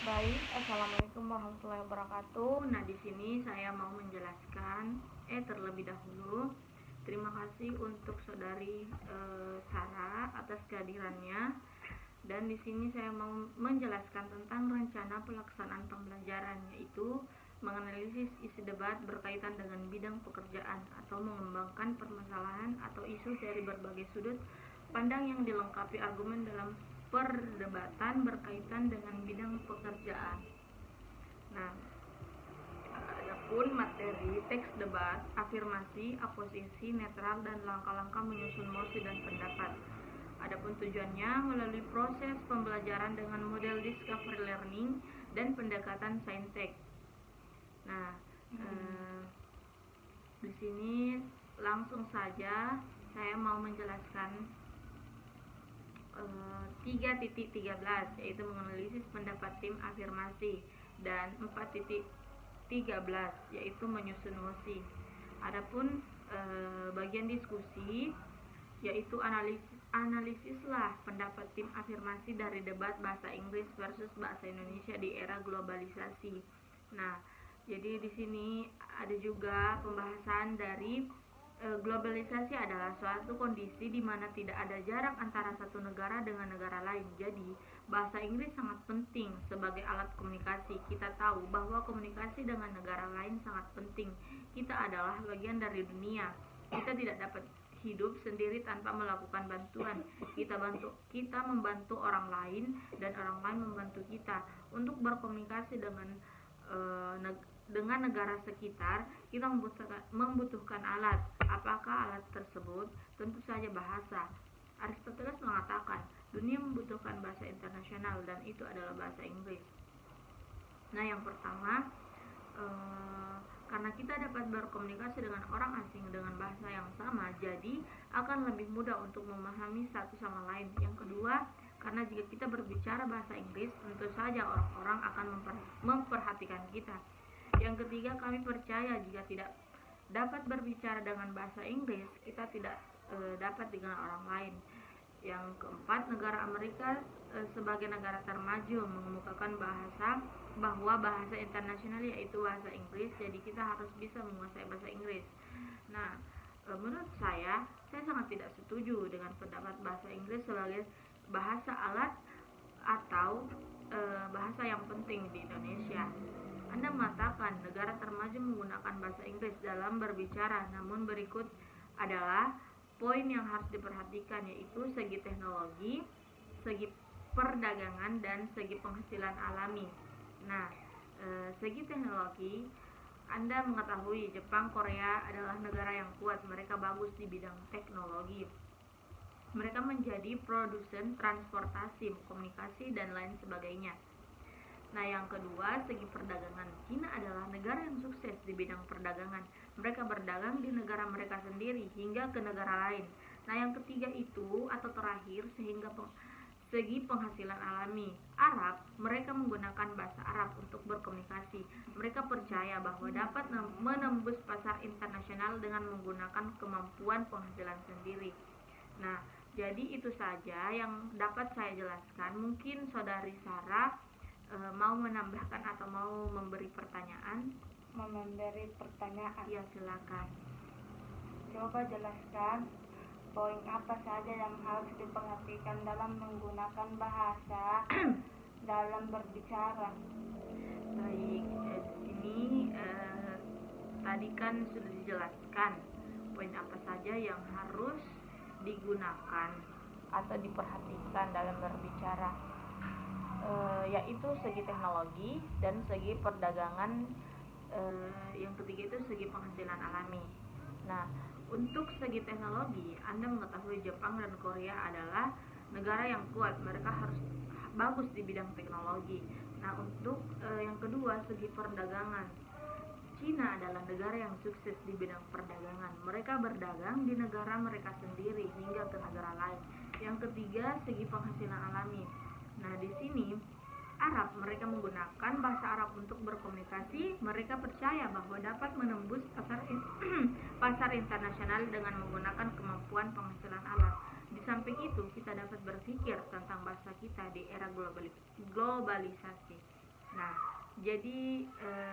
Baik, assalamualaikum warahmatullahi wabarakatuh. Nah, di sini saya mau menjelaskan, terlebih dahulu, terima kasih untuk saudari Sarah atas kehadirannya. Dan di sini saya mau menjelaskan tentang rencana pelaksanaan pembelajaran, yaitu menganalisis isi debat berkaitan dengan bidang pekerjaan atau mengembangkan permasalahan atau isu dari berbagai sudut pandang yang dilengkapi argumen dalam perdebatan berkaitan dengan bidang pekerjaan. Nah, adapun materi teks debat, afirmasi, aposisi, netral, dan langkah-langkah menyusun mosi dan pendapat. Adapun tujuannya melalui proses pembelajaran dengan model discovery learning dan pendekatan saintek. Nah, di sini langsung saja saya mau menjelaskan 3.13, yaitu menganalisis pendapat tim afirmasi, dan 4.13 yaitu menyusun mosi. Adapun bagian diskusi yaitu analisislah pendapat tim afirmasi dari debat bahasa Inggris versus bahasa Indonesia di era globalisasi. Nah, jadi di sini ada juga pembahasan dari globalisasi adalah suatu kondisi di mana tidak ada jarak antara satu negara dengan negara lain. Jadi, bahasa Inggris sangat penting sebagai alat komunikasi. Kita tahu bahwa komunikasi dengan negara lain sangat penting. Kita adalah bagian dari dunia. Kita tidak dapat hidup sendiri tanpa melakukan bantuan. Kita membantu orang lain dan orang lain membantu kita. Untuk berkomunikasi dengan negara sekitar, kita membutuhkan alat. Apakah alat tersebut? Tentu saja bahasa. Aristoteles mengatakan, dunia membutuhkan bahasa internasional dan itu adalah bahasa Inggris. Nah, yang pertama, karena kita dapat berkomunikasi dengan orang asing dengan bahasa yang sama, jadi akan lebih mudah untuk memahami satu sama lain. Yang kedua, karena jika kita berbicara bahasa Inggris, tentu saja orang-orang akan memperhatikan kita. Yang ketiga, kami percaya jika tidak dapat berbicara dengan bahasa Inggris, kita tidak dapat dikenal orang lain. Yang keempat, negara Amerika sebagai negara termaju mengemukakan bahwa bahasa internasional yaitu bahasa Inggris, jadi kita harus bisa menguasai bahasa Inggris. Nah, menurut saya sangat tidak setuju dengan pendapat bahasa Inggris sebagai bahasa alat atau bahasa yang penting di Indonesia. Anda mengatakan negara termaju menggunakan bahasa Inggris dalam berbicara, namun berikut adalah poin yang harus diperhatikan, yaitu segi teknologi, segi perdagangan, dan segi penghasilan alami. Nah, segi teknologi, Anda mengetahui Jepang, Korea adalah negara yang kuat. Mereka bagus di bidang teknologi. Mereka menjadi produsen transportasi, komunikasi, dan lain sebagainya. Nah, yang kedua, segi perdagangan. Cina adalah negara yang sukses di bidang perdagangan. Mereka berdagang di negara mereka sendiri hingga ke negara lain. Nah, yang ketiga itu atau terakhir, segi penghasilan alami. Arab, mereka menggunakan bahasa Arab untuk berkomunikasi. Mereka percaya bahwa dapat menembus pasar internasional dengan menggunakan kemampuan penghasilan sendiri. Nah, jadi itu saja yang dapat saya jelaskan. Mungkin saudari Sarah mau menambahkan atau mau memberi pertanyaan? Ya, silakan. Coba jelaskan poin apa saja yang harus diperhatikan dalam menggunakan bahasa dalam berbicara. Baik, ini tadi kan sudah dijelaskan poin apa saja yang harus digunakan atau diperhatikan dalam berbicara, yaitu segi teknologi dan segi perdagangan. Yang ketiga itu segi penghasilan alami. Nah, untuk segi teknologi, Anda mengetahui Jepang dan Korea adalah negara yang kuat. Mereka harus bagus di bidang teknologi. Nah, untuk yang kedua, segi perdagangan, Cina adalah negara yang sukses di bidang perdagangan. Mereka berdagang di negara mereka sendiri hingga ke negara lain. Yang ketiga, segi penghasilan alami. Nah, di sini Arab, mereka menggunakan bahasa Arab untuk berkomunikasi. Mereka percaya bahwa dapat menembus pasar internasional dengan menggunakan kemampuan penghasilan alat. Di samping itu, kita dapat berpikir tentang bahasa kita di era globalisasi. Jadi